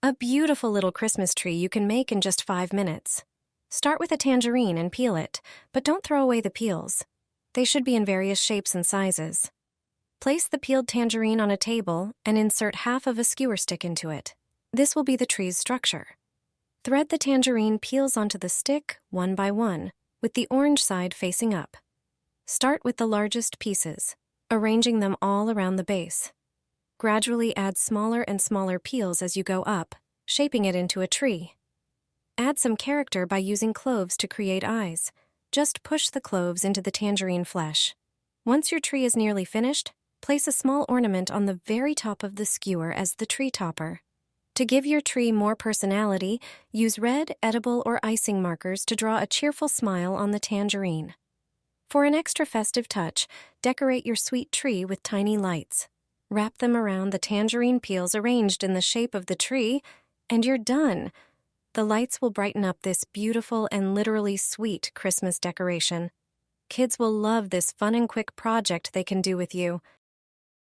A beautiful little Christmas tree you can make in just 5 minutes. Start with a tangerine and peel it, but don't throw away the peels. They should be in various shapes and sizes. Place the peeled tangerine on a table and insert half of a skewer stick into it. This will be the tree's structure. Thread the tangerine peels onto the stick one by one, with the orange side facing up. Start with the largest pieces, arranging them all around the base. Gradually add smaller and smaller peels as you go up, shaping it into a tree. Add some character by using cloves to create eyes. Just push the cloves into the tangerine flesh. Once your tree is nearly finished, place a small ornament on the very top of the skewer as the tree topper. To give your tree more personality, use red, edible, or icing markers to draw a cheerful smile on the tangerine. For an extra festive touch, decorate your sweet tree with tiny lights. Wrap them around the tangerine peels arranged in the shape of the tree, and you're done. The lights will brighten up this beautiful and literally sweet Christmas decoration. Kids will love this fun and quick project they can do with you.